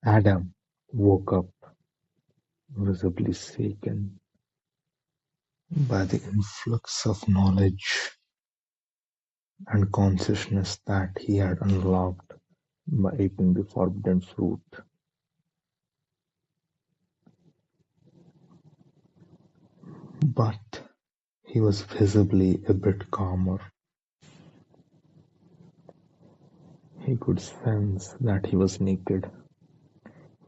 Adam woke up, visibly shaken by the influx of knowledge and consciousness that he had unlocked by eating the forbidden fruit. But he was visibly a bit calmer. He could sense that he was naked.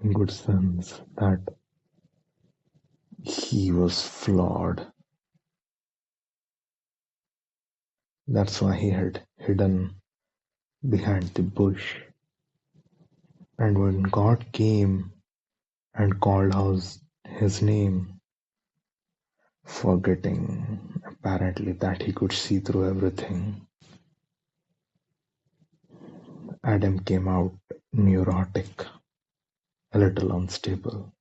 He could sense that he was flawed. That's why he had hidden behind the bush. And when God came and called out his name, forgetting apparently that he could see through everything, Adam came out neurotic, a little unstable.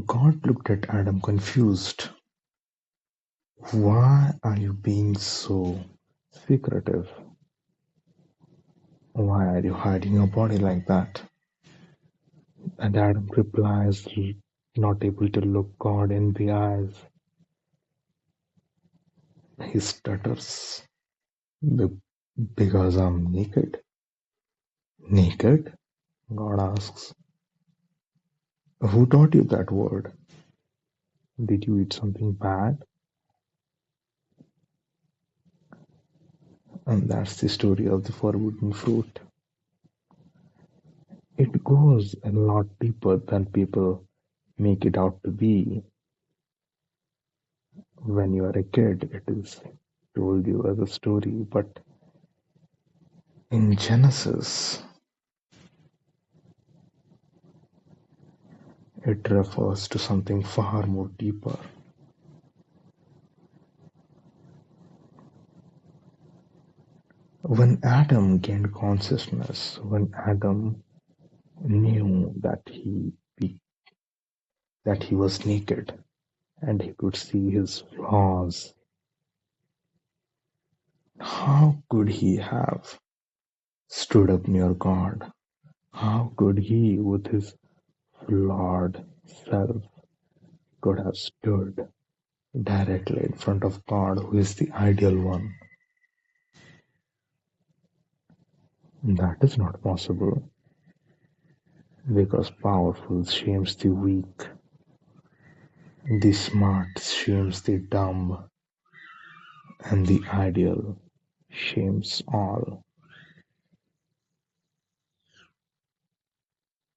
God looked at Adam confused. Why are you being so secretive? Why are you hiding your body like that? And Adam replies, not able to look God in the eyes. He stutters, because I'm naked. Naked? God asks. Who taught you that word? Did you eat something bad? And that's the story of the forbidden fruit. It goes a lot deeper than people make it out to be. When you are a kid, it is told you as a story, but in Genesis, it refers to something far more deeper. When Adam gained consciousness, when Adam knew that he was naked and he could see his flaws, how could he have stood up near God? How could he, with his flawed self, could have stood directly in front of God, who is the ideal one? That is not possible, because powerful shames the weak, the smart shames the dumb, and the ideal shames all.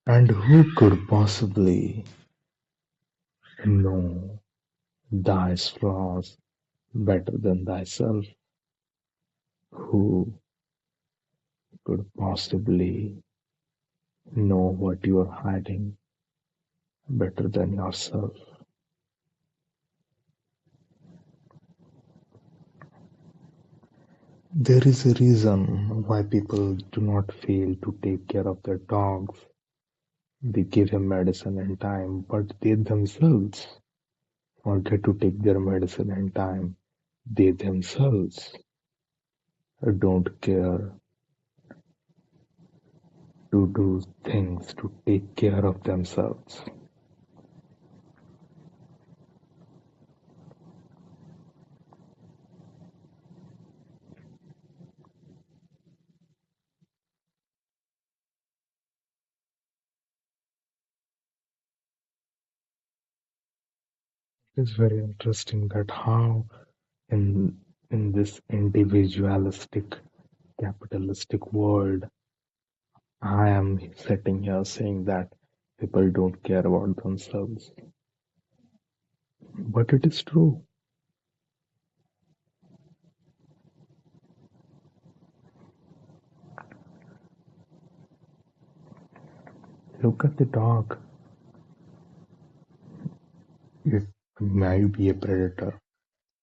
And who could possibly know thy flaws better than thyself? Who could possibly know what you are hiding better than yourself? There is a reason why people do not fail to take care of their dogs. They give him medicine in time, but they themselves forget to take their medicine in time. They themselves don't care to do things to take care of themselves. It's very interesting that how in this individualistic capitalistic world, I am sitting here saying that people don't care about themselves. But it is true. Look at the dog. It may be a predator.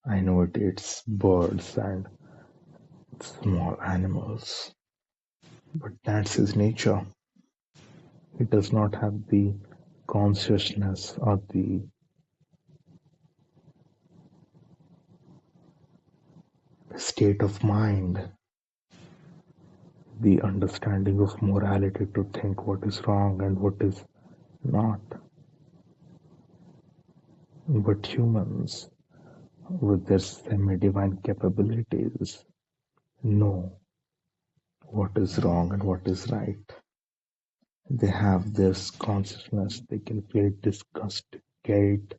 I know it eats birds and small animals, but that's his nature. He does not have the consciousness or the state of mind the understanding of morality to think what is wrong and what is not. But humans, with their semi-divine capabilities, know what is wrong and what is right. They have this consciousness, they can feel disgust, guilt,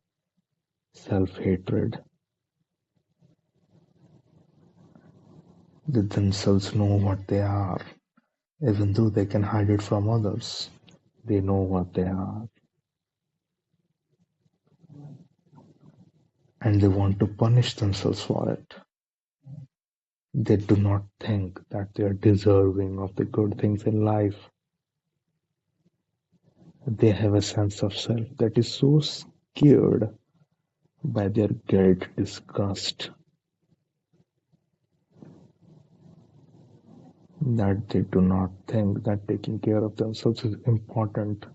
self-hatred. They themselves know what they are, even though they can hide it from others. They know what they are, and they want to punish themselves for it. They do not think that they are deserving of the good things in life. They have a sense of self that is so scared by their guilt, disgust, that they do not think that taking care of themselves is important.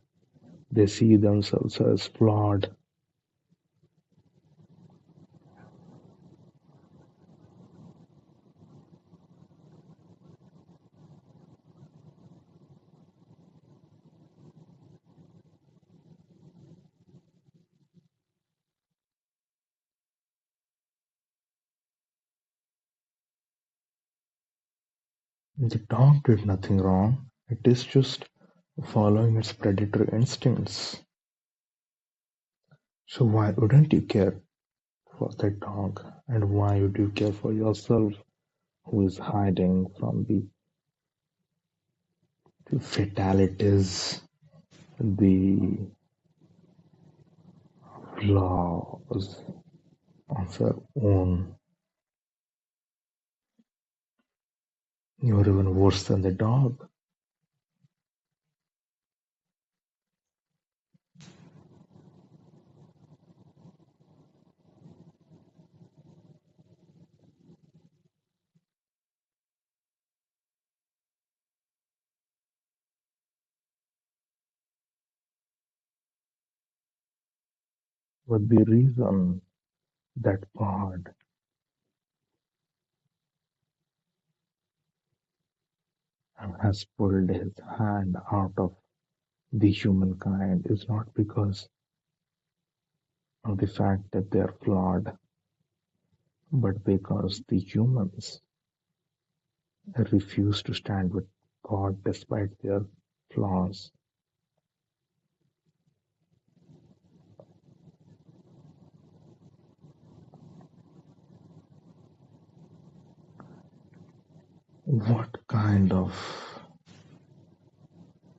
They see themselves as flawed. The dog did nothing wrong. It is just following its predatory instincts. So why wouldn't you care for that dog? And why would you care for yourself who is hiding from the fatalities, the flaws of your own? You're even worse than the dog. But the reason that God has pulled his hand out of the humankind is not because of the fact that they are flawed, but because the humans refuse to stand with God despite their flaws. What kind of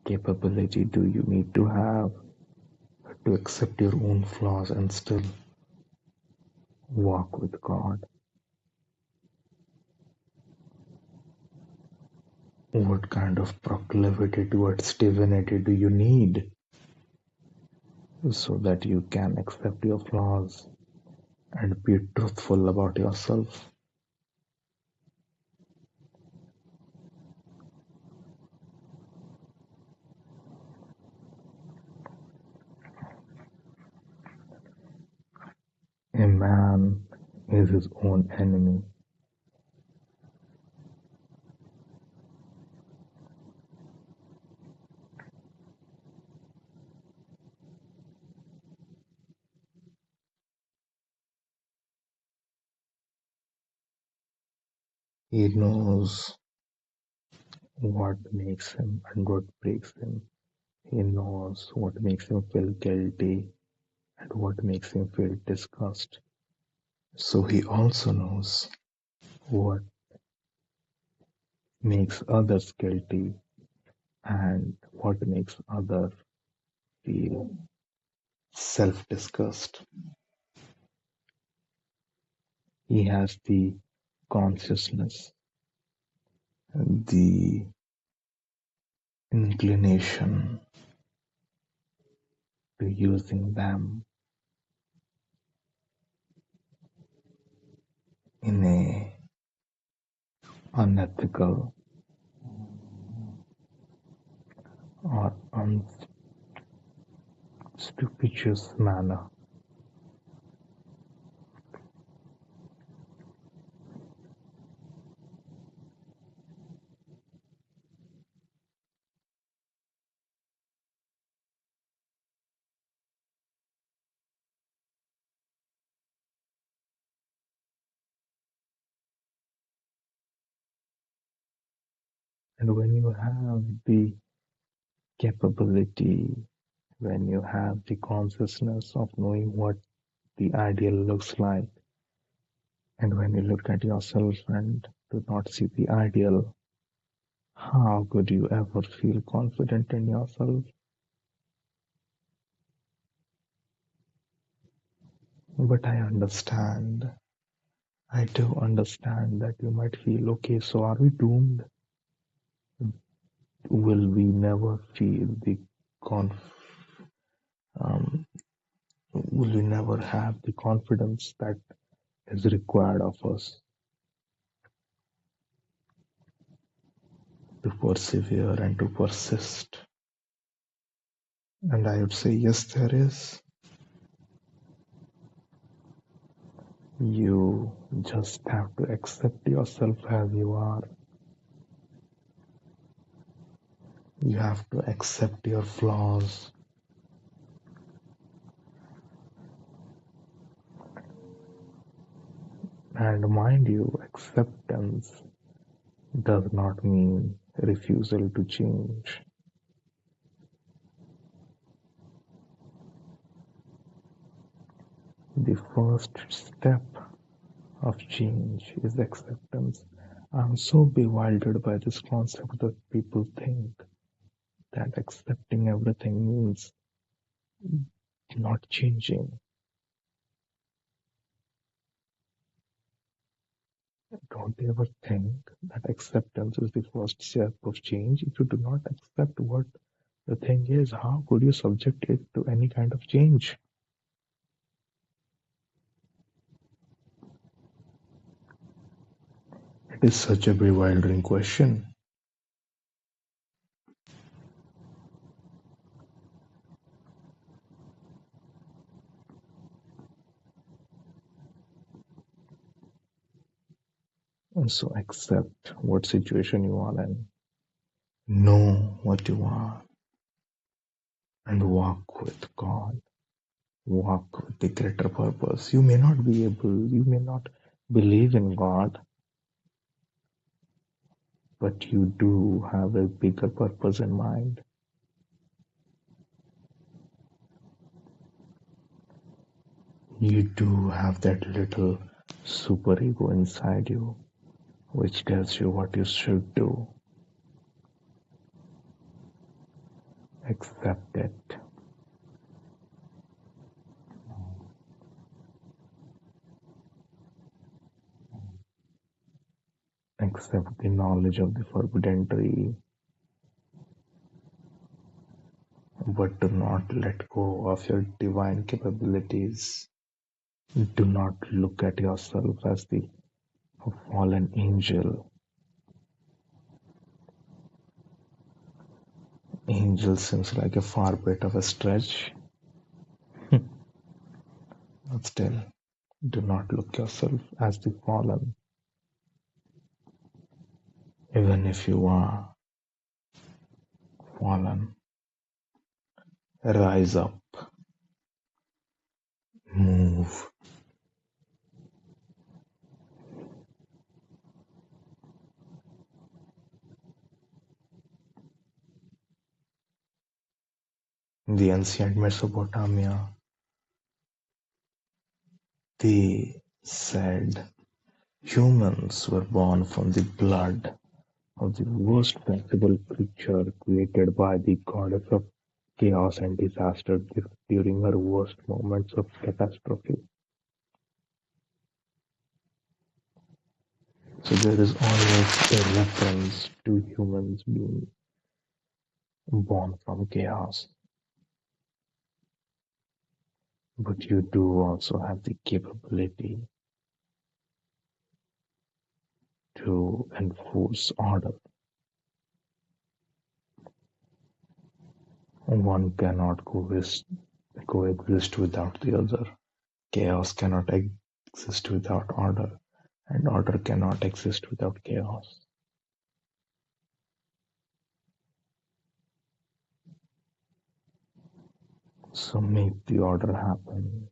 capability do you need to have to accept your own flaws and still walk with God? What kind of proclivity towards divinity do you need so that you can accept your flaws and be truthful about yourself? A man is his own enemy. He knows what makes him and what breaks him. He knows what makes him feel guilty and what makes him feel disgust. So he also knows what makes others guilty and what makes others feel self-disgust. He has the consciousness, the inclination to using them in a unethical or unstupicious manner. And when you have the capability, when you have the consciousness of knowing what the ideal looks like, and when you look at yourself and do not see the ideal, how could you ever feel confident in yourself? But I do understand that you might feel, okay, so are we doomed? Will we never feel the conf um, will we never have the confidence that is required of us to persevere and to persist? And I would say, yes, there is. You just have to accept yourself as you are. You have to accept your flaws. And mind you, acceptance does not mean refusal to change. The first step of change is acceptance. I'm so bewildered by this concept that people think that accepting everything means not changing. Don't you ever think that acceptance is the first step of change? If you do not accept what the thing is, how could you subject it to any kind of change? It is such a bewildering question. And so accept what situation you are in, know what you are, and walk with God. Walk with the greater purpose. You may not believe in God, but you do have a bigger purpose in mind. You do have that little superego inside you, which tells you what you should do. Accept it. Accept the knowledge of the forbidden tree, but do not let go of your divine capabilities. Do not look at yourself as the fallen angel. Angel seems like a far bit of a stretch, but still, do not look yourself as the fallen, even if you are fallen. Rise up, move. In the ancient Mesopotamia, they said humans were born from the blood of the worst possible creature created by the goddess of chaos and disaster during her worst moments of catastrophe. So there is always a reference to humans being born from chaos. But you do also have the capability to enforce order. One cannot coexist without the other. Chaos cannot exist without order, and order cannot exist without chaos. So make the order happen.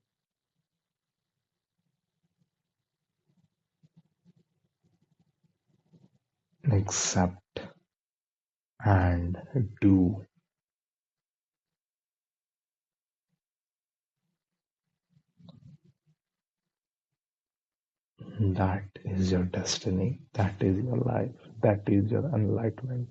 Accept and do. That is your destiny. That is your life. That is your enlightenment.